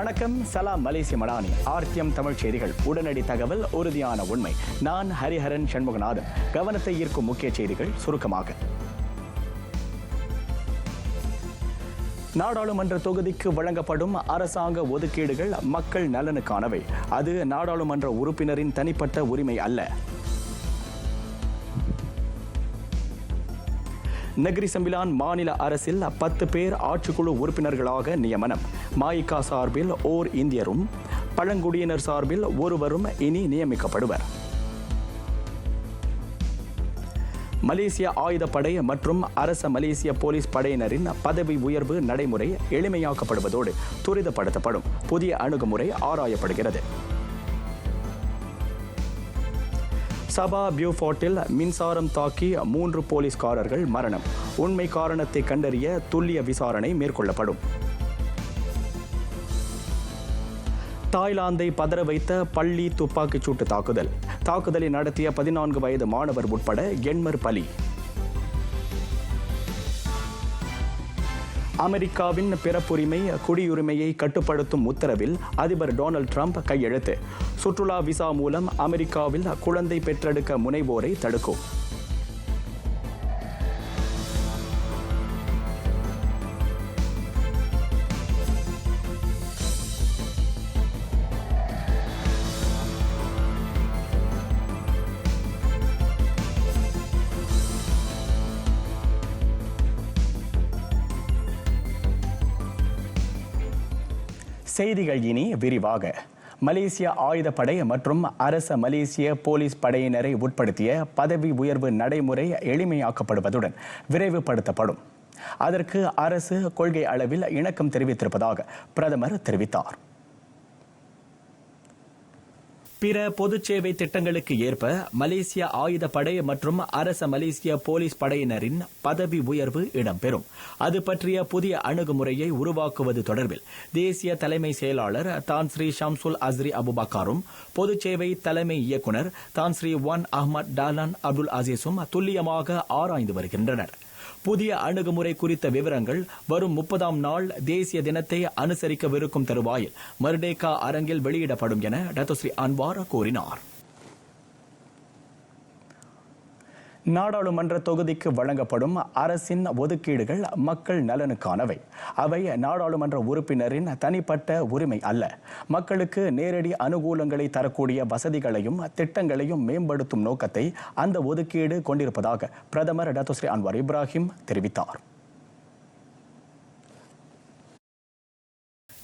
வணக்கம். சலாம் மலேசிய மடானி. ஆர்டிஎம் தமிழ் செய்திகள். உடனடி தகவல், உறுதியான உண்மை. நான் ஹரிஹரன் சண்முகநாதன். கவனத்தை ஈர்க்கும் முக்கிய செய்திகள் சுருக்கமாக. நாடாளுமன்ற தொகுதிக்கு வழங்கப்படும் அரசாங்க ஒதுக்கீடுகள் மக்கள் நலனுக்கானவை. அது நாடாளுமன்ற உறுப்பினரின் தனிப்பட்ட உரிமை அல்ல. நகரி சம்பிலான் மாநில அரசில் 10 பேர் ஆட்சிக்குழு உறுப்பினர்களாக நியமனம். மாயிகா சார்பில் ஓர் இந்தியரும் பழங்குடியினர் சார்பில் ஒருவரும் இனி நியமிக்கப்படுவர். மலேசிய ஆயுதப்படை மற்றும் அரச மலேசிய போலீஸ் படையினரின் பதவி உயர்வு நடைமுறை எளிமையாக்கப்படுவதோடு துரிதப்படுத்தப்படும். புதிய அணுகுமுறை ஆராயப்படுகிறது. சபா பியூஃபோர்ட்டில் மின்சாரம் தாக்கி 3 போலீஸ்காரர்கள் மரணம். உண்மை காரணத்தை கண்டறிய துல்லிய விசாரணை மேற்கொள்ளப்படும். தாய்லாந்தை பதற வைத்த பள்ளி துப்பாக்கிச்சூட்டு தாக்குதலை நடத்திய 14 வயது மாணவர் உட்பட 80 பலி. அமெரிக்காவின் பிறப்புரிமை குடியுரிமையை கட்டுப்படுத்தும் உத்தரவில் அதிபர் டொனால்ட் ட்ரம்ப் கையெழுத்து. சுற்றுலா விசா மூலம் அமெரிக்காவில் குழந்தை பெற்றெடுக்க முனைவோரை தடுக்கும். செய்திகள் இனி விரிவாக. மலேசிய ஆயுதப்படை மற்றும் அரச மலேசிய போலீஸ் படையினரை உட்படுத்திய பதவி உயர்வு நடைமுறை எளிமையாக்கப்படுவதுடன் விரைவுபடுத்தப்படும். அதற்கு அரசு கொள்கை அளவில் இணக்கம் தெரிவித்திருப்பதாக பிரதமர் தெரிவித்தார். பிற பொதுச் சேவை திட்டங்களுக்கு ஏற்ப மலேசிய ஆயுதப்படை மற்றும் அரச மலேசிய போலீஸ் படையினரின் பதவி உயர்வு இடம்பெறும். அது பற்றிய புதிய அணுகுமுறையை உருவாக்குவது தொடர்பில் தேசிய தலைமை செயலாளர் தான் ஸ்ரீ ஷம்சுல் அஸ்ரி அபுபக்காரும் பொதுச் சேவை தலைமை இயக்குநர் தான் ஸ்ரீ ஒன் அஹ்மத் டாலான் அப்துல் அசீஸும் துல்லியமாக ஆராய்ந்து வருகின்றனர். புதிய அணுகுமுறை குறித்த விவரங்கள் வரும் 30ஆம் நாள் தேசிய தினத்தை அனுசரிக்கவிருக்கும் தருவாயில் மர்டேகா அரங்கில் வெளியிடப்படும் என டத்தோஸ்ரீ அன்வார் கூறினார். நாடாளுமன்ற தொகுதிக்கு வழங்கப்படும் அரசின் ஒதுக்கீடுகள் மக்கள் நலனுக்கானவை. அவை நாடாளுமன்ற உறுப்பினரின் தனிப்பட்ட உரிமை அல்ல. மக்களுக்கு நேரடி அனுகூலங்களை தரக்கூடிய வசதிகளையும் திட்டங்களையும் மேம்படுத்தும் நோக்கத்தை அந்த ஒதுக்கீடு கொண்டிருப்பதாக பிரதமர் டத்தோஸ்ரீ அன்வார் இப்ராஹிம் தெரிவித்தார்.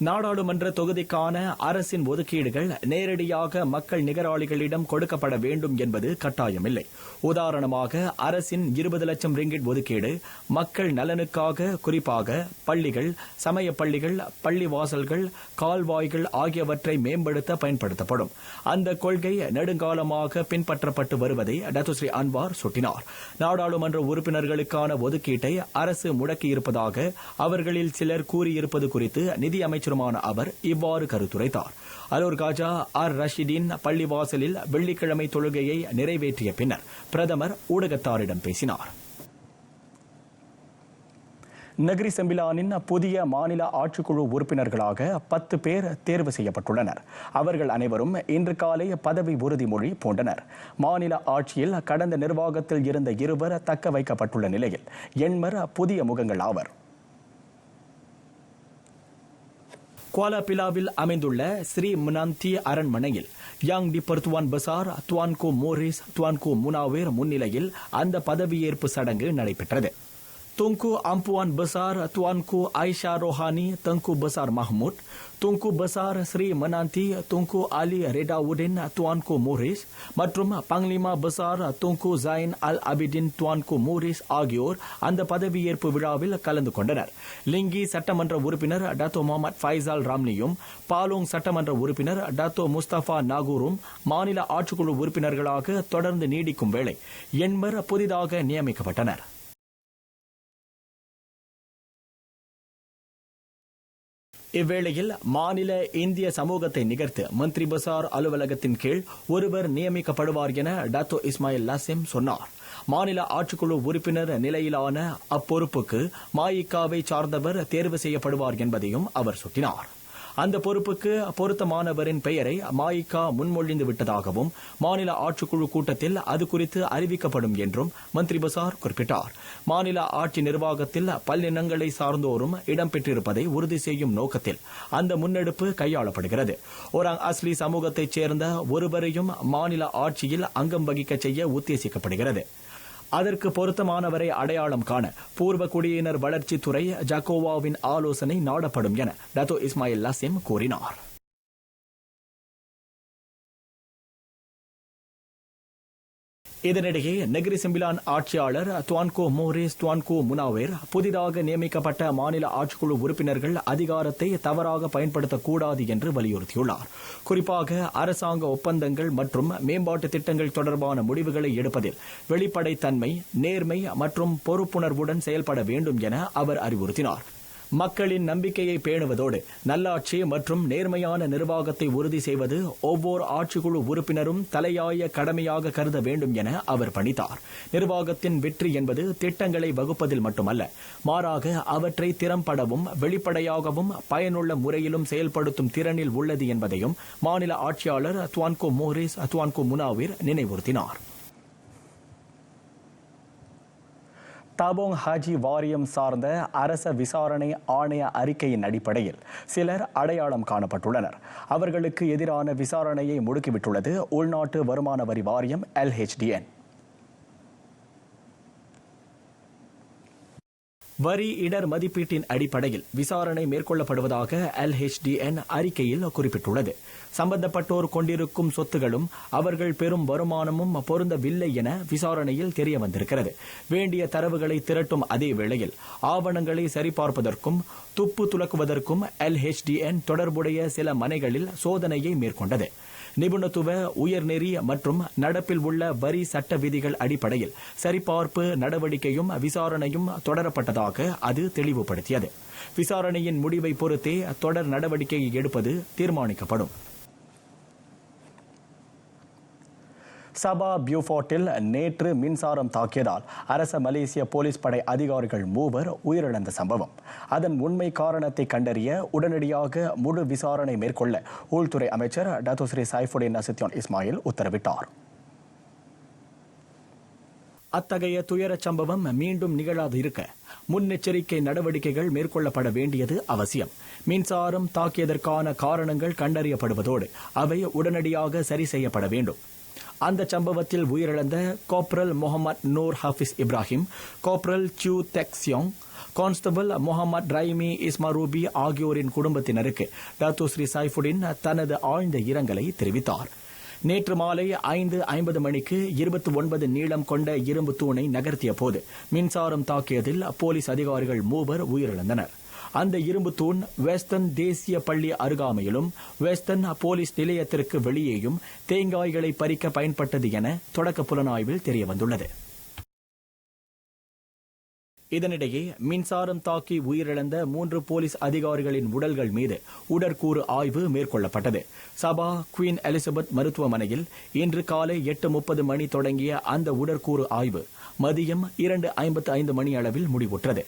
நாடாளுமன்ற தொகுதிக்கான அரசின் ஒதுக்கீடுகள் நேரடியாக மக்கள் நிகராளிகளிடம் கொடுக்கப்பட வேண்டும் என்பது கட்டாயமில்லை. உதாரணமாக, அரசின் 20 லட்சம் ரிங்கிட் ஒதுக்கீடு மக்கள் நலனுக்காக, குறிப்பாக பள்ளிகள், சமய பள்ளிகள், பள்ளிவாசல்கள், கால்வாய்கள் ஆகியவற்றை மேம்படுத்த பயன்படுத்தப்படும். அந்த கொள்கை நெடுங்காலமாக பின்பற்றப்பட்டு வருவதை டத்தோஸ்ரீ அன்வார் சுட்டினார். நாடாளுமன்ற உறுப்பினர்களுக்கான ஒதுக்கீட்டை அரசு முடக்கியிருப்பதாக அவர்களில் சிலர் கூறியிருப்பது குறித்து நிதி அமைச்சருமான அவர் இவ்வாறு கருத்துரைத்தார். அலோர் காஜா ஆர் ரஷிடின் பள்ளிவாசலில் வெள்ளிக்கிழமை தொழுகையை நிறைவேற்றிய பின்னர் பிரதமர் ஊடகத்தாரிடம் பேசினார். நகரி செம்பிலானின் புதிய மாநில ஆட்சிக்குழு உறுப்பினர்களாக 10 பேர் தேர்வு செய்யப்பட்டுள்ளனர். அவர்கள் அனைவரும் இன்று காலை பதவி உறுதிமொழி பூண்டனர். மாநில ஆட்சியில் கடந்த நிர்வாகத்தில் இருந்த 2 தக்க வைக்கப்பட்டுள்ள நிலையில் 80 புதிய முகங்கள் ஆவர். குவாலாபிலாவில் அமைந்துள்ள ஸ்ரீ முனாந்தி அரண்மனையில் யாங் டி பர்துவான் பசார் துவான்கோ மோரிஸ் துவான்கோ முனாவேர் முன்னிலையில் அந்த பதவியேற்பு சடங்கு நடைபெற்றது. துங்கு அம்புவான் பசார் துவான்கு ஐஷா ரோஹானி தங்கு பசார் மஹ்மூத், துங்கு பசார் ஸ்ரீ மனாந்தி துங்கு அலி ரெடாவுடின் துவான்கு மோரிஸ் மற்றும் பங்லிமா பசார் துங்கு ஜைன் அல் அபிடின் துவான்கு மோரிஸ் ஆகியோர் அந்த பதவியேற்பு விழாவில் கலந்து கொண்டனர். லிங்கி சட்டமன்ற உறுப்பினர் டத்தோ முகமது ஃபைசால் ராம்னியும் பாலோங் சட்டமன்ற உறுப்பினர் டத்தோ முஸ்தபா நாகூரும் மாநில ஆட்சிக்குழு உறுப்பினர்களாக தொடர்ந்து நீடிக்கும் வேளை 80 புதிதாக நியமிக்கப்பட்டனர். இவ்வேளையில் மாநில இந்திய சமூகத்தை நிகர்த்து மந்திரி பசார் அலுவலகத்தின் கீழ் ஒருவர் நியமிக்கப்படுவார் என டாத்தோ இஸ்மாயில் லாசிம் சொன்னார். மாநில ஆட்சிக்குழு உறுப்பினர் நிலையிலான அப்பொறுப்புக்கு மாயிகாவை சார்ந்தவர் தேர்வு செய்யப்படுவார் என்பதையும் அவர் சுட்டினார். அந்த பொறுப்புக்கு பொருத்தமானவரின் பெயரை மாயிகா முன்மொழிந்து விட்டதாகவும் மாநில ஆட்சிக்குழு கூட்டத்தில் அது குறித்து அறிவிக்கப்படும் என்றும் மந்திரி பசார் குறிப்பிட்டார். மாநில ஆட்சி நிர்வாகத்தில் பல்லினங்களை சார்ந்தோரும் இடம்பெற்றிருப்பதை உறுதி செய்யும் நோக்கத்தில் அந்த முன்னெடுப்பு கையாளப்படுகிறது. ஒராங் அஸ்லி சமூகத்தைச் சேர்ந்த ஒருவரையும் மாநில ஆட்சியில் அங்கம் வகிக்க செய்ய உத்தேசிக்கப்படுகிறது. அதற்கு பொருத்தமானவரை அடையாளம் காண பூர்வ குடியினர் வளர்ச்சித்துறை ஜக்கோவாவின் ஆலோசனை நாடப்படும் என டத்தோ இஸ்மாயில் லசிம் கூறினார். இதனிடையே நெகிரி சிம்பிலான் ஆட்சியாளர் துவான்கோ மோரிஸ் துவான்கோ முனாவேர் புதிதாக நியமிக்கப்பட்ட மாநில ஆட்சிக்குழு உறுப்பினர்கள் அதிகாரத்தை தவறாக பயன்படுத்தக்கூடாது என்று வலியுறுத்தியுள்ளார். குறிப்பாக அரசாங்க ஒப்பந்தங்கள் மற்றும் மேம்பாட்டு திட்டங்கள் தொடர்பான முடிவுகளை எடுப்பதில் வெளிப்படைத்தன்மை, நேர்மை மற்றும் பொறுப்புணர்வுடன் செயல்பட வேண்டும் என அவர் அறிவுறுத்தினார். மக்களின் நம்பிக்கையை பேணுவதோடு நல்லாட்சி மற்றும் நேர்மையான நிர்வாகத்தை உறுதி செய்வது ஒவ்வொரு ஆட்சிக்குழு உறுப்பினரும் தலையாய கடமையாக கருத வேண்டும் என அவர் பணித்தார். நிர்வாகத்தின் வெற்றி என்பது திட்டங்களை வகுப்பதில் மட்டுமல்ல, மாறாக அவற்றை திறம்படவும் வெளிப்படையாகவும் பயனுள்ள முறையிலும் செயல்படுத்தும் திறனில் உள்ளது என்பதையும் மாநில ஆட்சியாளர் துவான்கோ மோரிஸ் துவான்கோ முனாவிர் நினைவுறுத்தினார். தபோங் ஹாஜி வாரியம் சார்ந்த அரச விசாரணை ஆணைய அறிக்கையின் அடிப்படையில் சிலர் அடையாளம் காணப்பட்டுள்ளனர். அவர்களுக்கு எதிரான விசாரணையை முடுக்கிவிட்டுள்ளது உள்நாட்டு வருமான வரி வாரியம் LHDN. வரி இடர் மதிப்பீட்டின் அடிப்படையில் விசாரணை மேற்கொள்ளப்படுவதாக LHDN அறிக்கையில் குறிப்பிட்டுள்ளது. சம்பந்தப்பட்டோர் கொண்டிருக்கும் சொத்துகளும் அவர்கள் பெறும் வருமானமும் பொருந்தவில்லை என விசாரணையில் தெரிய வந்திருக்கிறது. வேண்டிய தரவுகளை திரட்டும் அதே வேளையில் ஆவணங்களை சரிபார்ப்பதற்கும் துப்பு துலக்குவதற்கும் LHDN தொடர்புடைய சில மனைகளில் சோதனையை மேற்கொண்டது. நிபுணத்துவ, உயர்நெறி மற்றும் நடப்பில் உள்ள வரி சட்ட விதிகள் அடிப்படையில் சரிபார்ப்பு நடவடிக்கையும் விசாரணையும் தொடரப்பட்டதாக அது தெளிவுபடுத்தியது. விசாரணையின் முடிவை பொறுத்தே தொடர் நடவடிக்கையை எடுப்பது தீர்மானிக்கப்படும். சபா பியூஃபோர்ட்டில் நேற்று மின்சாரம் தாக்கியதால் அரச மலேசிய போலீஸ் படை அதிகாரிகள் 3 உயிரிழந்த சம்பவம். அதன் உண்மை காரணத்தை கண்டறிய உடனடியாக முழு விசாரணை மேற்கொள்ள உள்துறை அமைச்சர் டத்தோ ஸ்ரீ சைஃபுடின் நசுத்யோன் இஸ்மாயில் உத்தரவிட்டார். அத்தகைய துயரச் சம்பவம் மீண்டும் நிகழாது இருக்க முன்னெச்சரிக்கை நடவடிக்கைகள் மேற்கொள்ளப்பட வேண்டியது அவசியம். மின்சாரம் தாக்கியதற்கான காரணங்கள் கண்டறியப்படுவதோடு அவை உடனடியாக சரி செய்யப்பட வேண்டும். அந்த சம்பவத்தில் உயிரிழந்த corporal Mohamad Noor Hafiz Ibrahim, corporal Chiew Tek Siong, constable Mohamad Raimi Ismarubi ஆகியோரின் குடும்பத்தினருக்கு டத்தோ ஸ்ரீ சைஃபுடின் தனது ஆழ்ந்த இரங்கலை தெரிவித்தார். நேற்று மாலை 5:50 மணிக்கு 29 நீளம் கொண்ட இரும்பு தூணை நகர்த்திய போது மின்சாரம் தாக்கியதில் போலீஸ் அதிகாரிகள் 3 உயிரிழந்தனர். அந்த இரும்பு தூண் வெஸ்டர்ன் தேசிய பள்ளி அருகாமையிலும் வெஸ்டர்ன் போலீஸ் நிலையத்திற்கு வெளியேயும் தேங்காய்களை பறிக்க பயன்பட்டது என தொடக்க புலனாய்வில் தெரியவந்துள்ளது. இதனிடையே மின்சாரம் தாக்கி உயிரிழந்த 3 போலீஸ் அதிகாரிகளின் உடல்கள் மீது உடற்கூறு ஆய்வு மேற்கொள்ளப்பட்டது. சபா குவீன் எலிசபெத் மருத்துவமனையில் இன்று காலை 8:30 மணி தொடங்கிய அந்த உடற்கூறு ஆய்வு மதியம் 2:55 மணி அளவில் முடிவுற்றது.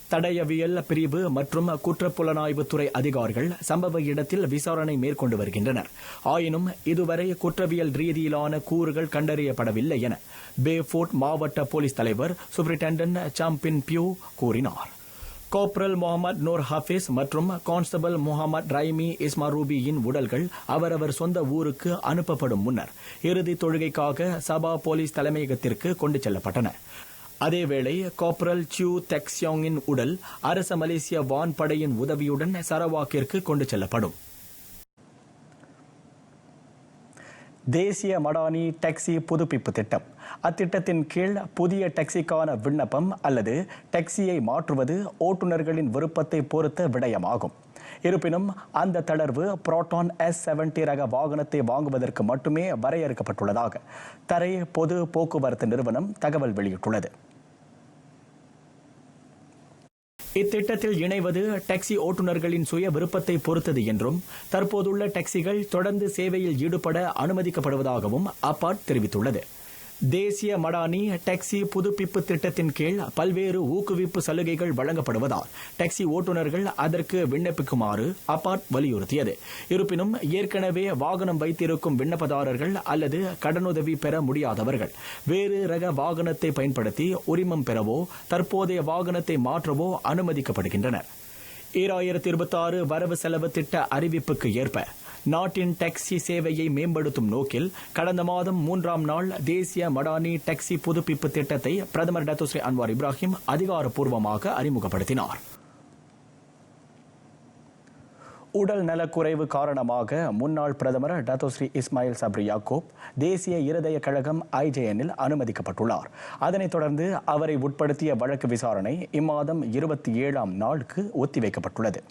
தடயவியல் பிரிவு மற்றும் குற்றப்புலனாய்வுத்துறை அதிகாரிகள் சம்பவ இடத்தில் விசாரணை மேற்கொண்டு வருகின்றனர். ஆயினும் இதுவரை குற்றவியல் ரீதியிலான கூறுகள் கண்டறியப்படவில்லை என பேஃபோர்ட் மாவட்ட போலீஸ் தலைவர் சூப்பரிண்டென்டன்ட் சாம்பின் பியூ கூறினார். கோப்ரல் முகமது நூர் ஹாஃபிஸ் மற்றும் கான்ஸ்டபிள் முகமது ரைமி இஸ்மாரூபியின் உடல்கள் அவரவர் சொந்த ஊருக்கு அனுப்பப்படும் முன்னர் இறுதி தொழுகைக்காக சபா போலீஸ் தலைமையகத்திற்கு கொண்டு செல்லப்பட்டன. அதேவேளை கோப்ரல் சியூ தெக்சியோங்கின் உடல் அரச மலேசிய வான்படையின் உதவியுடன் சரவாக்கிற்கு கொண்டு செல்லப்படும். தேசிய மடானி டாக்ஸி புதுப்பிப்பு திட்டம். அத்திட்டத்தின் கீழ் புதிய டாக்ஸிக்கான விண்ணப்பம் அல்லது டாக்ஸியை மாற்றுவது ஓட்டுநர்களின் விருப்பத்தை பொறுத்த விடயமாகும். இருப்பினும் அந்த தளர்வு புரோட்டான் S70 ரக வாகனத்தை வாங்குவதற்கு மட்டுமே வரையறுக்கப்பட்டுள்ளதாக தரை பொது போக்குவரத்து நிறுவனம் தகவல் வெளியிட்டுள்ளது. இத்திட்டத்தில் இணைவது டாக்ஸி ஓட்டுநர்களின் சுய விருப்பத்தை பொறுத்தது என்றும் தற்போதுள்ள டாக்ஸிகள் தொடர்ந்து சேவையில் ஈடுபட அனுமதிக்கப்படுவதாகவும் அப்பாட் தெரிவித்துள்ளது. தேசிய மடானி டாக்ஸி புதுப்பிப்பு திட்டத்தின் கீழ் பல்வேறு ஊக்குவிப்பு சலுகைகள் வழங்கப்படுவதால் டாக்ஸி ஓட்டுநர்கள் அதற்கு விண்ணப்பிக்குமாறு அபார்ட் வலியுறுத்தியது. இருப்பினும் ஏற்கனவே வாகனம் வைத்திருக்கும் விண்ணப்பதாரர்கள் அல்லது கடனுதவி பெற முடியாதவர்கள் வேறு ரக வாகனத்தை பயன்படுத்தி உரிமம் பெறவோ தற்போதைய வாகனத்தை மாற்றவோ அனுமதிக்கப்படுகின்றனர். 2026 வரவு செலவு திட்ட அறிவிப்புக்கு ஏற்ப நாட்டின் டாக்ஸி சேவையை மேம்படுத்தும் நோக்கில் கடந்த மாதம் 3ஆம் நாள் தேசிய மடானி டாக்ஸி புதுப்பிப்பு திட்டத்தை பிரதமர் டத்தோஸ்ரீ அன்வார் இப்ராஹிம் அதிகாரப்பூர்வமாக அறிமுகப்படுத்தினார். உடல் நலக்குறைவு காரணமாக முன்னாள் பிரதமர் டத்தோஸ்ரீ இஸ்மாயில் சப்ரி யாக்கூப் தேசிய இருதய கழகம் IJNல் அனுமதிக்கப்பட்டுள்ளார். அதனைத் தொடர்ந்து அவரை உட்படுத்திய வழக்கு விசாரணை இம்மாதம் 27ஆம் நாளுக்கு ஒத்திவைக்கப்பட்டுள்ளது.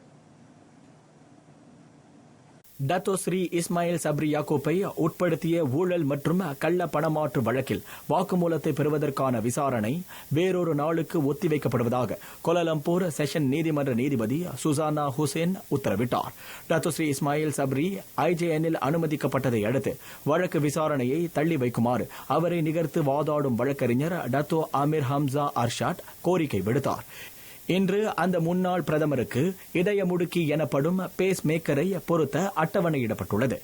டத்தோஸ்ரீ இஸ்மாயில் சப்ரி யாக்கூப்பை உட்படுத்திய ஊழல் மற்றும் கள்ள பணமாற்று வழக்கில் வாக்குமூலத்தை பெறுவதற்கான விசாரணை வேறொரு நாளுக்கு ஒத்திவைக்கப்படுவதாக கோலாலம்பூர் செஷன் நீதிமன்ற நீதிபதி சுசானா ஹுசேன் உத்தரவிட்டார். டத்தோஸ்ரீ இஸ்மாயில் சப்ரி IJNல் அனுமதிக்கப்பட்டதை அடுத்து வழக்கு விசாரணையை தள்ளி வைக்குமாறு அவரை நிகர்த்து வாதாடும் வழக்கறிஞர் டத்தோ அமீர் ஹம்சா அர்ஷாட் கோரிக்கை விடுத்தார். இன்று அந்த முன்னாள் பிரதமருக்கு இதயமுடுக்கி எனப்படும் பேஸ் மேக்கரை பொருத்த அட்டவணையிடப்பட்டுள்ளது.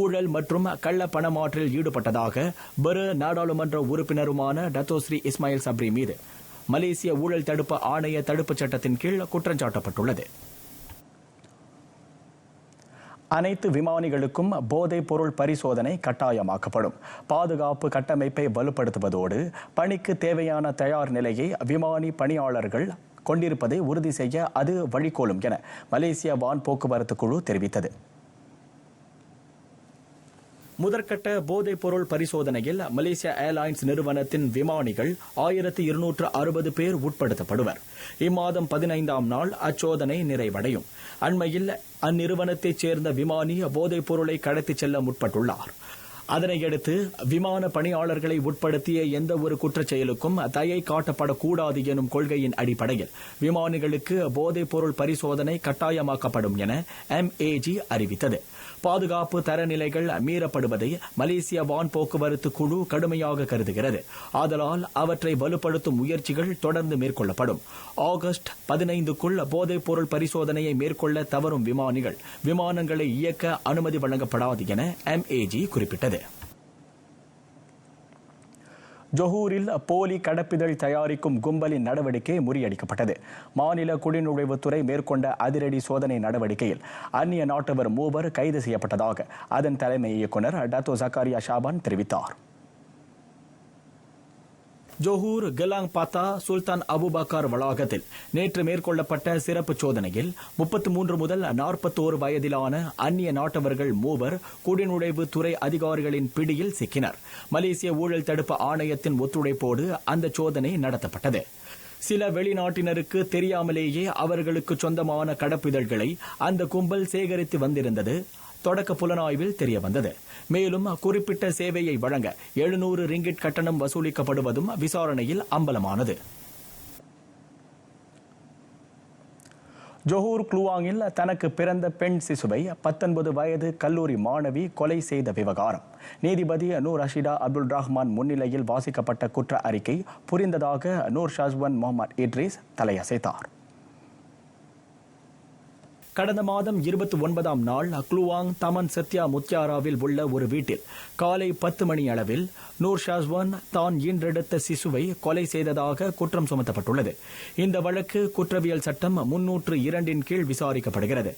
ஊழல் மற்றும் கள்ள பணமாற்றில் ஈடுபட்டதாக பெரு நாடாளுமன்ற உறுப்பினருமான டத்தோஸ்ரீ இஸ்மாயில் சப்ரி மீது மலேசிய ஊழல் தடுப்பு ஆணைய தடுப்புச் சட்டத்தின் கீழ் குற்றஞ்சாட்டப்பட்டுள்ளது. அனைத்து விமானிகளுக்கும் போதைப் பொருள் பரிசோதனை கட்டாயமாக்கப்படும். பாதுகாப்பு கட்டமைப்பை வலுப்படுத்துவதோடு பணிக்கு தேவையான தயார் நிலையை விமானி பணியாளர்கள் கொண்டிருப்பதை உறுதி செய்ய அது வழிகோலும் என மலேசிய வான் போக்குவரத்து குழு தெரிவித்தது. முதற்கட்ட போதைப் பொருள் பரிசோதனையில் மலேசியா ஏர்லைன்ஸ் நிறுவனத்தின் விமானிகள் 1260 பேர் உட்படுத்தப்படுவர். இம்மாதம் 15ஆம் நாள் அச்சோதனை நிறைவடையும். அண்மையில் அந்நிறுவனத்தைச் சேர்ந்த விமானி போதைப் பொருளை கடத்திச் செல்ல முற்பட்டுள்ளார். அதனையடுத்து விமான பணியாளர்களை உட்படுத்திய எந்த ஒரு குற்றச் செயலுக்கும் தயை காட்டப்படக்கூடாது எனும் கொள்கையின் அடிப்படையில் விமானிகளுக்கு போதைப் பொருள் பரிசோதனை கட்டாயமாக்கப்படும் என MAG அறிவித்தது. பாதுகாப்பு தரநிலைகள் மீறப்படுவதை மலேசிய வான் போக்குவரத்து குழு கடுமையாக கருதுகிறது. ஆதலால் அவற்றை வலுப்படுத்தும் முயற்சிகள் தொடர்ந்து மேற்கொள்ளப்படும். ஆகஸ்ட் 15க்குள் போதைப் பொருள் பரிசோதனையை மேற்கொள்ள தவறும் விமானிகள் விமானங்களை இயக்க அனுமதி வழங்கப்படாது என MAG குறிப்பிட்டது. ஜொஹூரில் போலி கடப்பிதழ் தயாரிக்கும் கும்பலின் நடவடிக்கை முறியடிக்கப்பட்டது. மாநில குடிநுழைவுத்துறை மேற்கொண்ட அதிரடி சோதனை நடவடிக்கையில் அந்நிய நாட்டவர் 3 கைது செய்யப்பட்டதாக அதன் தலைமை இயக்குநர் டத்தோ ஜக்காரியா ஷாபான் தெரிவித்தார். ஜொஹூர் கெலாங் பாத்தா சுல்தான் அபுபக்கர் வளாகத்தில் நேற்று மேற்கொள்ளப்பட்ட சிறப்பு சோதனையில் 33 முதல் 41 வயதிலான அந்நிய நாட்டவர்கள் 3 குடிநுழைவுத்துறை அதிகாரிகளின் பிடியில் சிக்கினர். மலேசிய ஊழல் தடுப்பு ஆணையத்தின் ஒத்துழைப்போடு அந்த சோதனை நடத்தப்பட்டது. சில வெளிநாட்டினருக்கு தெரியாமலேயே அவர்களுக்கு சொந்தமான கடப்பிதழ்களை அந்த கும்பல் சேகரித்து வந்திருந்தது தொடக்க புலனாய்வில் தெரியவந்தது. மேலும் குறிப்பிட்ட சேவையை வழங்க 700 ரிங்கிட் கட்டணம் வசூலிக்கப்படுவதும் விசாரணையில் அம்பலமானது. ஜொஹூர் குளுவாங்கில் தனக்கு பிறந்த பெண் சிசுவை 19 வயது கல்லூரி மாணவி கொலை செய்த விவகாரம் நீதிபதி நூர் ரஷீடா அப்துல் ரஹ்மான் முன்னிலையில் வாசிக்கப்பட்ட குற்ற அறிக்கை புரிந்ததாக நூர் ஷாஸ்வன் முகமது இட்ரிஸ் தலையசைத்தார். கடந்த மாதம் 29ஆம் நாள் குளுவாங் தமன் சத்யா முத்தியாராவில் உள்ள ஒரு வீட்டில் காலை 10 மணி அளவில் நூர் ஷாஸ்வான் தான் ஈன்றெடுத்த சிசுவை கொலை செய்ததாக குற்றம் சுமத்தப்பட்டுள்ளது. இந்த வழக்கு குற்றவியல் சட்டம் 302 கீழ் விசாரிக்கப்படுகிறது.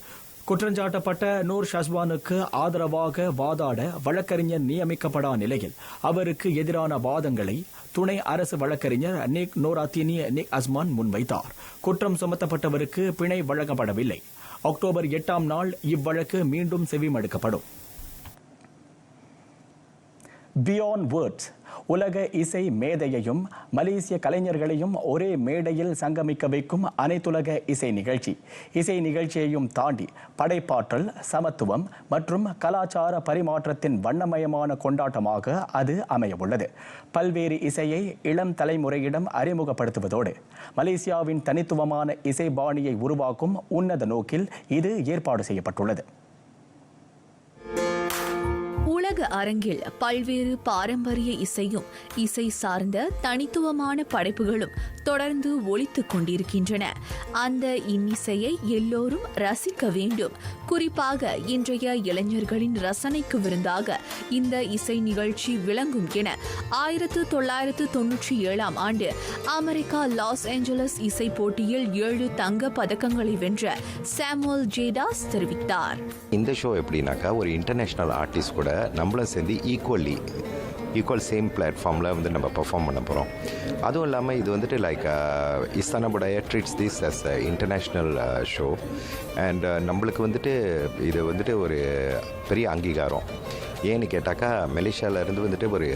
குற்றஞ்சாட்டப்பட்ட நூர் ஷாஸ்வானுக்கு ஆதரவாக வாதாட வழக்கறிஞர் நியமிக்கப்படா நிலையில் அவருக்கு எதிரான வாதங்களை துணை அரசு வழக்கறிஞர் நிக் நோராத்தினி நிக் அஸ்மான் முன்வைத்தார். குற்றம் சுமத்தப்பட்டவருக்கு பிணை வழங்கப்படவில்லை. அக்டோபர் 8ஆம் நாள் இவ்வழக்கு மீண்டும் செவிமடுக்கப்படும். பியாண்ட் வேர்ட்ஸ் உலக இசை மேதையையும் மலேசிய கலைஞர்களையும் ஒரே மேடையில் சங்கமிக்க வைக்கும் அனைத்துலக இசை நிகழ்ச்சி. இசை நிகழ்ச்சியையும் தாண்டி படைப்பாற்றல், சமத்துவம் மற்றும் கலாச்சார பரிமாற்றத்தின் வண்ணமயமான கொண்டாட்டமாக அது அமையவுள்ளது. பல்வேறு இசையை இளம் தலைமுறையிடம் அறிமுகப்படுத்துவதோடு மலேசியாவின் தனித்துவமான இசை பாணியை உருவாக்கும் உன்னத நோக்கில் இது ஏற்பாடு செய்யப்பட்டுள்ளது. உலக அரங்கில் பல்வேறு பாரம்பரிய இசையும் இசை சார்ந்த தனித்துவமான படைப்புகளும் தொடர்ந்து ஒலித்துக் கொண்டிருக்கின்றன. அந்த இன்னிசையை எல்லோரும் ரசிக்க வேண்டும். குறிப்பாக இன்றைய இளைஞர்களின் ரசனைக்கு விருந்தாக இந்த இசை நிகழ்ச்சி விளங்கும் என 1997 ஆண்டு அமெரிக்கா லாஸ் ஏஞ்சலஸ் இசை போட்டியில் 7 தங்க பதக்கங்களை வென்ற சாமுவல் ஜேடாஸ் தெரிவித்தார். இந்த ஷோ எப்படின்னாக்கா ஒரு இன்டர்நேஷ்னல் ஆர்டிஸ்ட் கூட நம்மளும் சேர்ந்து ஈக்குவல் சேம் பிளாட்ஃபார்மில் வந்து நம்ம பெர்ஃபார்ம் பண்ண போகிறோம். அதுவும் இல்லாமல் இது வந்துட்டு like Istana Budaya treats this as international show and நம்மளுக்கு வந்துட்டு இது வந்துட்டு ஒரு பெரிய அங்கீகாரம். ஏன்னு கேட்டாக்கா மலேசியாவிலேருந்து வந்துட்டு ஒரு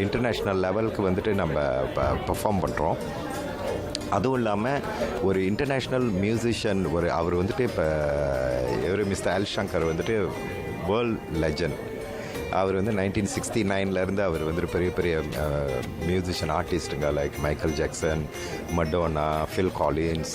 இன்டர்நேஷ்னல் லெவலுக்கு வந்துட்டு நம்ம பெர்ஃபார்ம் பண்ணுறோம். அதுவும் இல்லாமல் ஒரு இன்டர்நேஷ்னல் மியூசிஷியன் அவர் வந்துட்டு இப்போ மிஸ்டர் எல் சங்கர் வந்துட்டு வேர்ல்ட் லெஜண்ட். அவர் வந்து 1969 அவர் வந்துட்டு பெரிய பெரிய மியூசிஷியன் ஆர்டிஸ்ட்டுங்க like Michael Jackson, Madonna, Phil Collins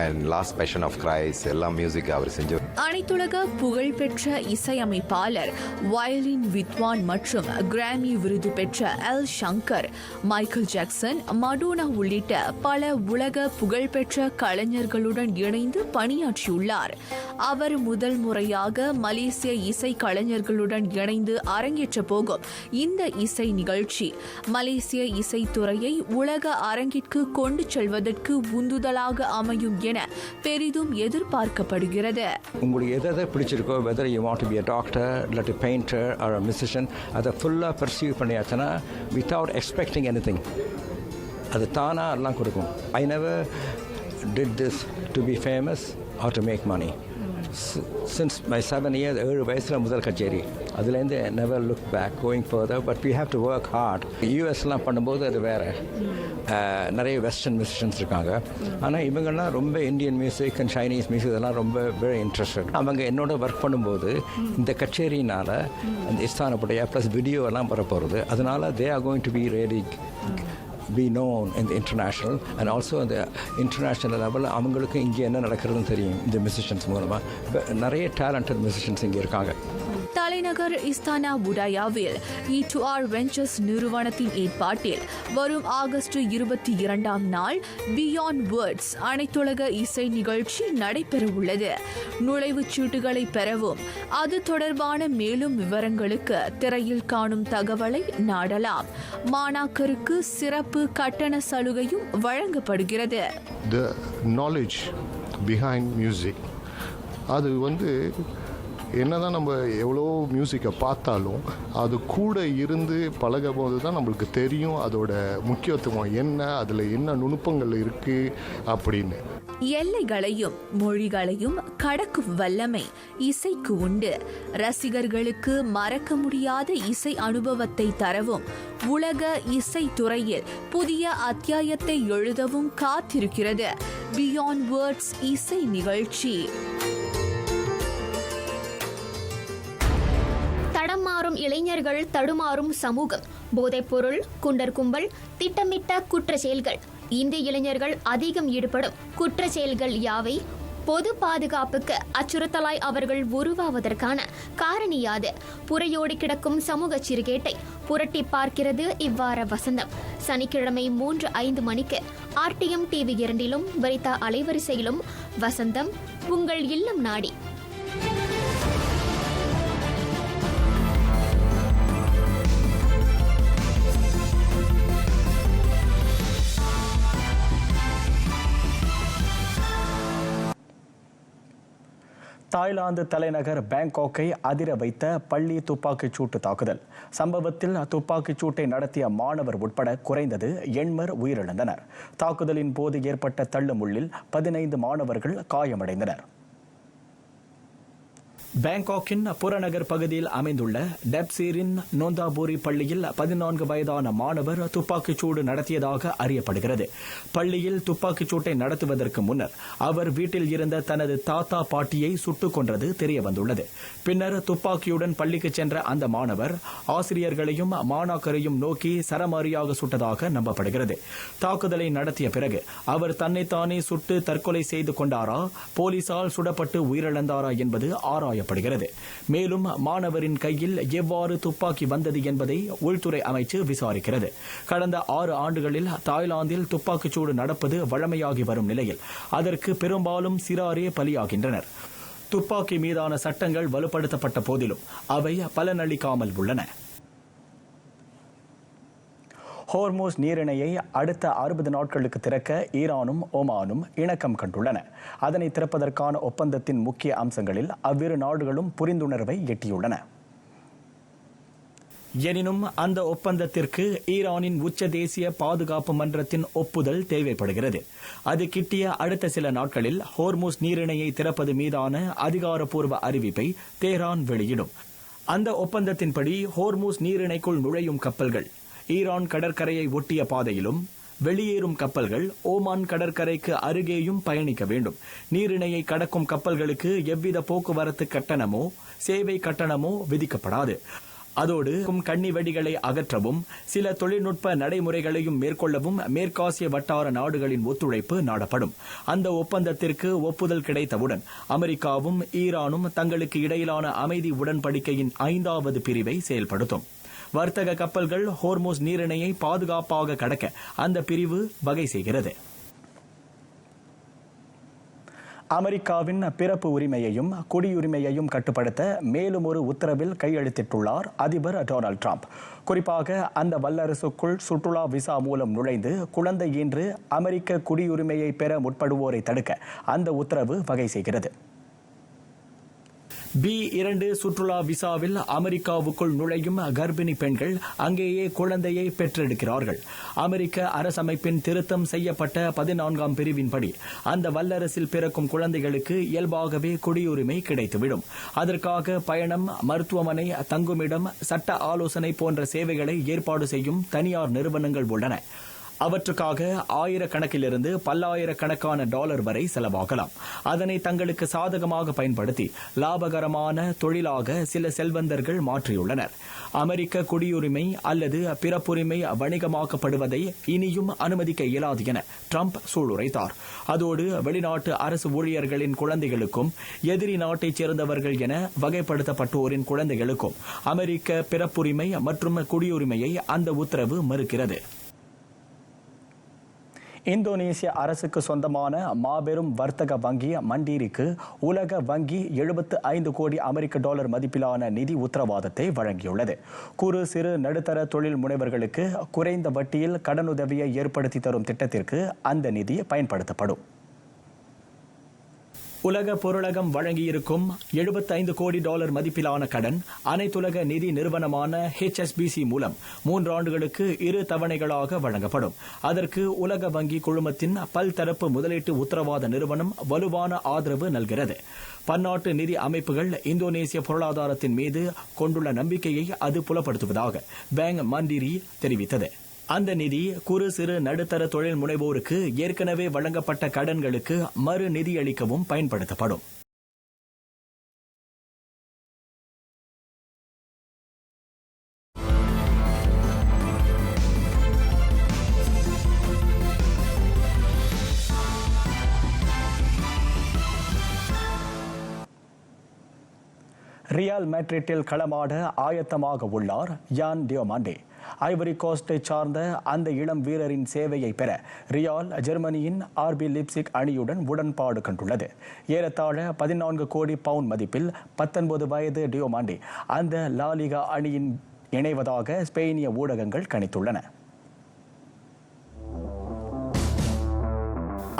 and last passion of Christ எல்லாம் மியூசிக் அவர் செஞ்சு. அனைத்துலக புகழ்பெற்ற இசையமைப்பாளர், வயலின் வித்வான் மற்றும் கிராமி விருது பெற்ற L Shankar, Michael Jackson, Madonna உள்ளிட்ட பல உலக புகழ்பெற்ற கலைஞர்களுடன் இணைந்து பணியாற்றியுள்ளார். அவர் முதல் முறையாக மலேசிய இசை கலைஞர்களுடன் இணைந்து அரங்கேற்ற போகும் இந்த இசை நிகழ்ச்சி மலேசிய இசைத்துறையை உலக அரங்கிற்கு கொண்டு செல்வதற்கு உந்துதலாக அமையும் என பெரிதும் எதிர்பார்க்கப்படுகிறது. உங்களுக்கு எதை பிடிச்சிருக்கோ, whether you want to be a doctor, like a painter or a musician, அதை ஃபுல்லாக பர்சீவ் பண்ணியாச்சுன்னா without expecting anything அது தானாக எல்லாம் கொடுக்கும். I never did this to be famous or to make money. Since my 7 years, 7 வயசில் முதல் கச்சேரி, அதுலேருந்து never look back going further, but we have to work hard. யூஎஸ்லாம் பண்ணும்போது அது வேறு, நிறைய வெஸ்டர்ன் மியூசிஷியன்ஸ் இருக்காங்க. ஆனால் இவங்கெல்லாம் ரொம்ப Indian music and Chinese music இதெல்லாம் ரொம்ப வெரி இன்ட்ரெஸ்டட். அவங்க என்னோட ஒர்க் பண்ணும்போது இந்த கச்சேரினால் அந்த இஸ்தானா புடாயா ப்ளஸ் வீடியோ எல்லாம் வரப்போகிறது. அதனால they are going to be really be known in the international and also in the international level. அவங்களுக்கு இங்கே என்ன நடக்கிறதுன்னு தெரியும் இந்த மியூசிஷியன்ஸ் மூலமாக. நிறைய டேலண்டட் மியூசிஷியன்ஸ் இங்கே இருக்காங்க. தலைநகர் இஸ்தானா புடாயாவில் E2R வெஞ்சர்ஸ் நிறுவனத்தின் ஏற்பாட்டில் வரும் ஆகஸ்ட் 22 பியாண்ட் வேர்ட்ஸ் அனைத்துலக இசை நிகழ்ச்சி நடைபெறவுள்ளது. நுழைவுச் சீட்டுகளை பெறவும் அது தொடர்பான மேலும் விவரங்களுக்கு திரையில் காணும் தகவலை நாடலாம். மாணாக்கருக்கு சிறப்பு கட்டண சலுகையும் வழங்கப்படுகிறது. The knowledge behind music அது வந்து என்னதான் நம்ம எவ்வளோ மியூசிக்கை பார்த்தாலும் அது கூட இருந்து பழகும் போது தான் நம்மளுக்கு தெரியும் அதோட முக்கியத்துவம் என்ன, அதில் என்ன நுணுப்பங்கள் இருக்குது அப்படின்னு. எல்லைகளையும் மொழிகளையும் கடக்கும் வல்லமை இசைக்கு உண்டு. ரசிகர்களுக்கு மறக்க முடியாத இசை அனுபவத்தை தரவும் உலக இசை துறையில் புதிய அத்தியாயத்தை எழுதவும் காத்திருக்கிறது பியாண்ட் வேர்ட்ஸ் இசை நிகழ்ச்சி. தடமாறும் இளைஞர்கள், தடுமாறும் சமூகம், போதைப்பொருள், குண்டர் கும்பல், திட்டமிட்ட குற்ற செயல்கள், இந்திய இளைஞர்கள் அதிகம் ஈடுபடும் குற்ற செயல்கள் யாவை? பொது பாதுகாப்புக்கு அச்சுறுத்தலாய் அவர்கள் உருவாவதற்கான காரணியாது? புறையோடி கிடக்கும் சமூக சீர்கேட்டை புரட்டி பார்க்கிறது இவ்வார வசந்தம். சனிக்கிழமை 3:05 மணிக்கு RTM TV 2 வரித்தா அலைவரிசையிலும் வசந்தம் உங்கள் இல்லம் நாடி. தாய்லாந்து தலைநகர் பேங்காக்கை அதிர வைத்த பள்ளி துப்பாக்கிச் சூட்டு தாக்குதல் சம்பவத்தில் துப்பாக்கிச் சூட்டை நடத்திய மாணவர் உட்பட குறைந்தது 80 உயிரிழந்தனர். தாக்குதலின் போது ஏற்பட்ட தள்ளுமுள்ளில் 15 மாணவர்கள் காயமடைந்தனர். பேங்காக்கின் புறநகர் பகுதியில் அமைந்துள்ள டெப்சீரின் நோந்தாபூரி பள்ளியில் 14 வயதான மாணவர் துப்பாக்கிச் சூடு நடத்தியதாக அறியப்படுகிறது. பள்ளியில் துப்பாக்கிச் சூட்டை நடத்துவதற்கு முன்னர் அவர் வீட்டில் இருந்த தனது தாத்தா பாட்டியை சுட்டுக் கொன்றது தெரியவந்துள்ளது. பின்னர் துப்பாக்கியுடன் பள்ளிக்கு சென்ற அந்த மாணவர் ஆசிரியர்களையும் மாணாக்கரையும் நோக்கி சரமாரியாக சுட்டதாக நம்பப்படுகிறது. தாக்குதலை நடத்திய பிறகு அவர் தன்னைத்தானே சுட்டு தற்கொலை செய்து கொண்டாரா, போலீசால் சுடப்பட்டு உயிரிழந்தாரா என்பது ஆராய ஆராயப்படுகிறது. மேலும் மாணவரின் கையில் எவ்வாறு துப்பாக்கி வந்தது என்பதை உள்துறை அமைச்சு விசாரிக்கிறது. கடந்த 6 ஆண்டுகளில் தாய்லாந்தில் துப்பாக்கிச்சூடு நடப்பது வழமையாகி வரும் நிலையில் அதற்கு பெரும்பாலும் சிறாரே பலியாகின்றனர். துப்பாக்கி மீதான சட்டங்கள் வலுப்படுத்தப்பட்ட போதிலும் அவை பலனளிக்காமல் உள்ளன. ஹோர்மூஸ் நீரிணையை அடுத்த 60 நாட்களுக்கு திறக்க ஈரானும் ஒமானும் இணக்கம் கண்டுள்ளன. அதனை திறப்பதற்கான ஒப்பந்தத்தின் முக்கிய அம்சங்களில் அவ்விரு நாடுகளும் புரிந்துணர்வை எட்டியுள்ளன. எனினும் அந்த ஒப்பந்தத்திற்கு ஈரானின் உச்ச தேசிய பாதுகாப்பு மன்றத்தின் ஒப்புதல் தேவைப்படுகிறது. அது கிட்டிய அடுத்த சில நாட்களில் ஹோர்மூஸ் நீரிணையை திறப்பது மீதான அதிகாரப்பூர்வ அறிவிப்பை தெஹ்ரான் வெளியிடும். அந்த ஒப்பந்தத்தின்படி ஹோர்மூஸ் நீரிணைக்குள் நுழையும் கப்பல்கள் ஈரான் கடற்கரையை ஒட்டிய பாதையிலும், வெளியேறும் கப்பல்கள் ஓமான் கடற்கரைக்கு அருகேயும் பயணிக்க வேண்டும். நீரிணையை கடக்கும் கப்பல்களுக்கு எவ்வித போக்குவரத்து கட்டணமோ சேவை கட்டணமோ விதிக்கப்படாது. அதோடு கண்ணி வெடிகளை அகற்றவும் சில தொழில்நுட்ப நடைமுறைகளையும் மேற்கொள்ளவும் மேற்காசிய வட்டார நாடுகளின் ஒத்துழைப்பு நாடப்படும். அந்த ஒப்பந்தத்திற்கு ஒப்புதல் கிடைத்தவுடன் அமெரிக்காவும் ஈரானும் தங்களுக்கு இடையிலான அமைதி உடன்படிக்கையின் 5வது பிரிவை செயல்படுத்தும். வர்த்தக கப்பல்கள் ஹோர்மூஸ் நீரிணையை பாதுகாப்பாக கடக்க அந்த பிரிவு வகை செய்கிறது. அமெரிக்காவின் பிறப்பு உரிமையையும் குடியுரிமையையும் கட்டுப்படுத்த மேலும் ஒரு உத்தரவில் கையெழுத்திட்டுள்ளார் அதிபர் டொனால்ட் ட்ரம்ப். குறிப்பாக அந்த வல்லரசுக்குள் சுற்றுலா விசா மூலம் நுழைந்து குழந்தை ஈன்று அமெரிக்க குடியுரிமையை பெற முற்படுவோரை தடுக்க அந்த உத்தரவு வகை செய்கிறது. B2 சுற்றுலா விசாவில் அமெரிக்காவுக்குள் நுழையும் கர்ப்பிணி பெண்கள் அங்கேயே குழந்தையை பெற்றெடுக்கிறார்கள். அமெரிக்க அரசமைப்பின் திருத்தம் செய்யப்பட்ட 14ஆம் பிரிவின்படி அந்த வல்லரசில் பிறக்கும் குழந்தைகளுக்கு இயல்பாகவே குடியுரிமை கிடைத்துவிடும். அதற்காக பயணம், மருத்துவமனை, தங்குமிடம், சட்ட ஆலோசனை போன்ற சேவைகளை ஏற்பாடு செய்யும் தனியார் நிறுவனங்கள் உள்ளன. அவற்றுக்காக ஆயிரக்கணக்கிலிருந்து பல்லாயிரக்கணக்கான டாலர் வரை செலவாகலாம். அதனை தங்களுக்கு சாதகமாக பயன்படுத்தி லாபகரமான தொழிலாக சில செல்வந்தர்கள் மாற்றியுள்ளனர். அமெரிக்க குடியுரிமை அல்லது பிறப்புரிமை வணிகமாக்கப்படுவதை இனியும் அனுமதிக்க இயலாது என ட்ரம்ப் சூளுரைத்தார். அதோடு வெளிநாட்டு அரசு ஊழியர்களின் குழந்தைகளுக்கும் எதிரி நாட்டைச் சேர்ந்தவர்கள் என வகைப்படுத்தப்பட்டோரின் குழந்தைகளுக்கும் அமெரிக்க பிறப்புரிமை மற்றும் குடியுரிமையை அந்த உத்தரவு மறுக்கிறது. இந்தோனேசிய அரசுக்கு சொந்தமான மாபெரும் வர்த்தக வங்கி மண்டீரிக்கு உலக வங்கி 75 கோடி அமெரிக்க டாலர் மதிப்பிலான நிதி உத்தரவாதத்தை வழங்கியுள்ளது. குறு சிறு நடுத்தர தொழில் முனைவர்களுக்கு குறைந்த வட்டியில் கடனுதவியை ஏற்படுத்தி தரும் திட்டத்திற்கு அந்த நிதி பயன்படுத்தப்படும். உலக பொருளகம் வழங்கியிருக்கும் 75 கோடி டாலர் மதிப்பிலான கடன் அனைத்துலக நிதி நிறுவனமான HSBC மூலம் 3 ஆண்டுகளுக்கு 2 தவணைகளாக வழங்கப்படும். அதற்கு உலக வங்கி குழுமத்தின் பல்தரப்பு முதலீட்டு உத்தரவாத நிறுவனம் வலுவான ஆதரவு நல்கிறது. பன்னாட்டு நிதி அமைப்புகள் இந்தோனேசிய பொருளாதாரத்தின் மீது கொண்டுள்ள நம்பிக்கையை அது புலப்படுத்துவதாக பேங்க் மண்டீரி தெரிவித்தது. அந்த நிதி குறு சிறு நடுத்தர தொழில் முனைவோருக்கு ஏற்கனவே வழங்கப்பட்ட கடன்களுக்கு மறு நிதியளிக்கவும் பயன்படுத்தப்படும். ரியால் மேட்ரிட்டில் களமாட ஆயத்தமாக உள்ளார் யான் டியோமாண்டே. ஐவரி கோஸ்டை சார்ந்த அந்த இளம் வீரரின் சேவையை பெற ரியால் ஜெர்மனியின் RB லிப்சிக் அணியுடன் உடன்பாடு கண்டுள்ளது. ஏறத்தாழ 14 கோடி பவுண்ட் மதிப்பில் 19 வயது டியோமாண்டே அந்த லாலிகா அணியின் இணைவதாக ஸ்பெயினிய ஊடகங்கள் கணித்துள்ளன.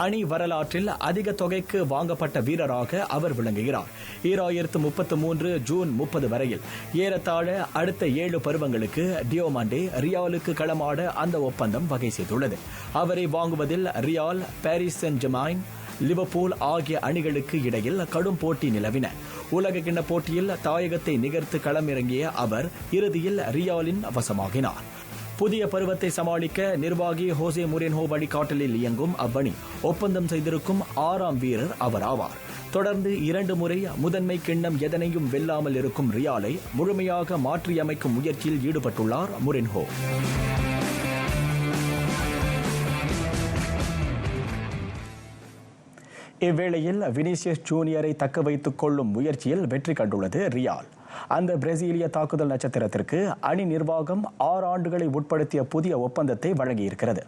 அணி வரலாற்றில் அதிக தொகைக்கு வாங்கப்பட்ட வீரராக அவர் விளங்குகிறார். 2033 ஜூன் 30 வரையில் ஏறத்தாழ அடுத்த 7 பருவங்களுக்கு டியோமாண்டே ரியாலுக்கு களமாட அந்த ஒப்பந்தம் வகை செய்துள்ளது. அவரை வாங்குவதில் ரியால், பாரிஸ் செயின்ட் ஜெர்மைன், லிவர்பூல் ஆகிய அணிகளுக்கு இடையில் கடும் போட்டி நிலவின. உலக கிண்ண போட்டியில் தாயகத்தை நிகர்த்து களமிறங்கிய அவர் இறுதியில் ரியாலின் வசமாகினார். புதிய பருவத்தை சமாளிக்க நிர்வாகி ஹோசே முரின்ஹோ வழிகாட்டலில் இயங்கும் அவ்வணி ஒப்பந்தம் செய்திருக்கும் 6ஆம் வீரர் அவர் ஆவார். தொடர்ந்து 2 முறை முதன்மை கிண்ணம் எதனையும் வெல்லாமல் இருக்கும் ரியாலை முழுமையாக மாற்றியமைக்கும் முயற்சியில் ஈடுபட்டுள்ளார் முரின்ஹோ. இவ்வேளையில் வினிசியஸ் ஜூனியரை தக்க வைத்துக் கொள்ளும் முயற்சியில் வெற்றி கண்டுள்ளது ரியால். அந்த பிரேசிலிய தாக்குதல் நட்சத்திரத்திற்கு அணி நிர்வாகம் 6 ஆண்டுகளை உட்படுத்திய புதிய ஒப்பந்தத்தை வழங்கியிருக்கிறது.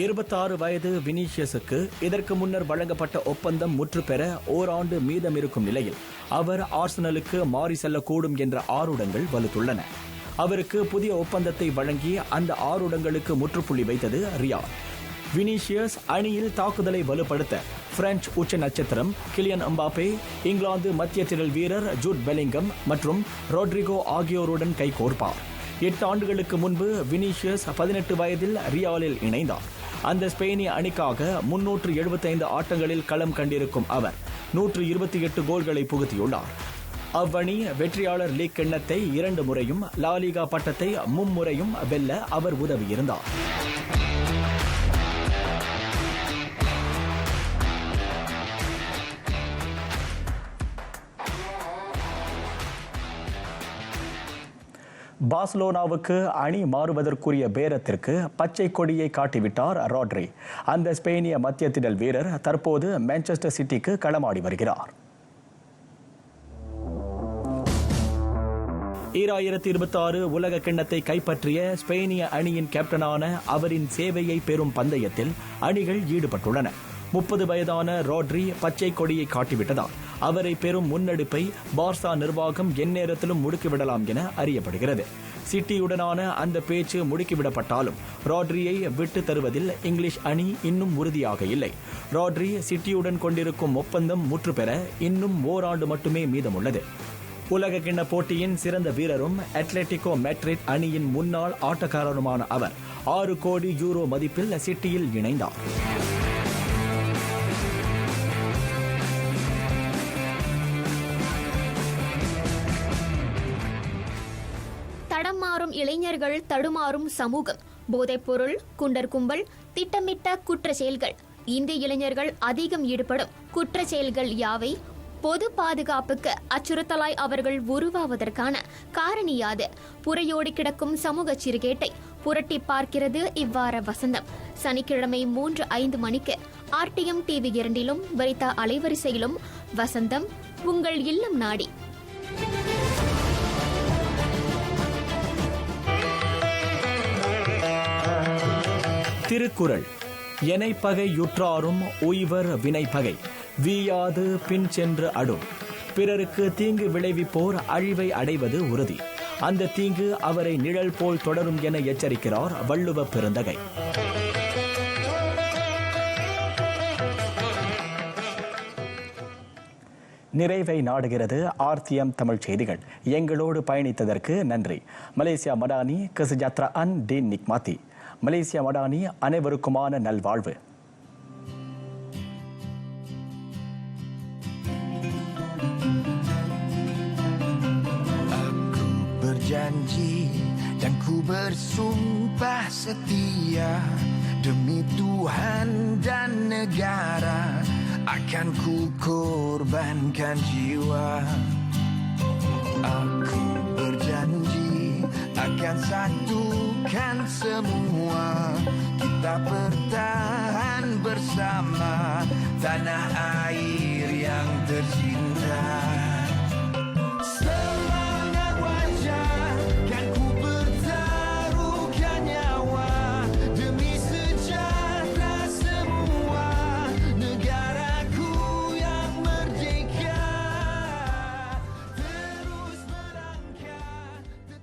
26 வயது வினிசியஸுக்கு இதற்கு முன்னர் வழங்கப்பட்ட ஒப்பந்தம் முற்றுப்பெற ஓராண்டு மீதம் இருக்கும் நிலையில் அவர் ஆர்சனலுக்கு மாறி செல்லக்கூடும் என்ற ஆருடங்கள் வலுத்துள்ளன. அவருக்கு புதிய ஒப்பந்தத்தை வழங்கி அந்த ஆருடங்களுக்கு முற்றுப்புள்ளி வைத்தது ரியால். வினிசியஸ் அணியில் தாக்குதலை வலுப்படுத்த பிரெஞ்சு உச்ச நட்சத்திரம் கிலியன் எம்பாப்பே, இங்கிலாந்து மத்திய திரள் வீரர் ஜூட் பெலிங்கம் மற்றும் ரோட்ரிகோ ஆகியோருடன் கைகோர்ப்பார். 8 ஆண்டுகளுக்கு முன்பு வினிசியஸ் 18 வயதில் ரியாலில் இணைந்தார். அந்த ஸ்பெயினிய அணிக்காக 375 ஆட்டங்களில் களம் கண்டிருக்கும் அவர் 128 கோல்களை புகுத்தியுள்ளார். அவ்வணி வெற்றியாளர் லீக் கிண்ணத்தை 2 முறையும், லாலிகா பட்டத்தை 3 முறையும் வெல்ல அவர் உதவியிருந்தார். பார்சலோனாவுக்கு அணி மாறுவதற்குரிய பேரத்திற்கு பச்சை கொடியை காட்டிவிட்டார் ராட்ரி. அந்த ஸ்பெயினிய மத்திய திடல் வீரர் தற்போது மான்செஸ்டர் சிட்டிக்கு களமாடி வருகிறார். 2026 உலக கிண்ணத்தை கைப்பற்றிய ஸ்பெயினிய அணியின் கேப்டனான அவரின் சேவையை பெறும் பந்தயத்தில் அணிகள் ஈடுபட்டுள்ளன. 30 வயதான ராட்ரி பச்சை கொடியை காட்டிவிட்டதால் அவரை பெறும் முன்னெடுப்பை பார்சா நிர்வாகம் எந்நேரத்திலும் முடுக்கிவிடலாம் என அறியப்படுகிறது. சிட்டியுடனான அந்த பேச்சு முடுக்கிவிடப்பட்டாலும் ராட்ரியை விட்டு தருவதில் இங்கிலீஷ் அணி இன்னும் உறுதியாக இல்லை. ராட்ரி சிட்டியுடன் கொண்டிருக்கும் ஒப்பந்தம் முற்றுப்பெற இன்னும் ஓராண்டு மட்டுமே மீதமுள்ளது. உலக கிண்ண போட்டியின் சிறந்த வீரரும் அட்லெட்டிகோ மேட்ரிட் அணியின் முன்னாள் ஆட்டக்காரருமான அவர் 6 கோடி யூரோ மதிப்பில் சிட்டியில் இணைந்தார். தடமாறும் இளைஞர்கள், தடுமாறும் சமூகம், போதைப்பொருள், குண்டர் கும்பல், திட்டமிட்ட குற்ற செயல்கள். இந்திய இளைஞர்கள் அதிகம் ஈடுபடும் குற்ற செயல்கள் யாவை? பொது பாதுகாப்புக்கு அச்சுறுத்தலாய் அவர்கள் உருவாவதற்கான காரணி யாது? புறையோடி கிடக்கும் சமூக சிறுகேட்டை புரட்டி பார்க்கிறது இவ்வார வசந்தம். சனிக்கிழமை 3:05 மணிக்கு RTM TV 2 வரித்த அலைவரிசையிலும் வசந்தம் உங்கள் இல்லம் நாடி. திருக்குறள். எனைப்பகை யுற்றாரும் உய்வர் வினைப்பகை வீயாது பின் சென்று அடும். பிறருக்கு தீங்கு விளைவிப்போர் அழிவை அடைவது உறுதி. அந்த தீங்கு அவரை நிழல் போல் தொடரும் என எச்சரிக்கிறார் வள்ளுவ பெருந்தகை. நிறைவை நாடுகிறது RTM தமிழ் செய்திகள். எங்களோடு பயணித்ததற்கு நன்றி. மலேசியா மடானி கசுஜாத்ரான் டி நிக்மாத்தி. மலேசியா மடானி அனைவருக்குமான நல்வாழ்வு. Aku berjanji dan ku bersumpah setia demi Tuhan dan negara akan ku korbankan jiwa. Aku berjanji akan satukan semua, kita bertahan bersama tanah air yang tercinta.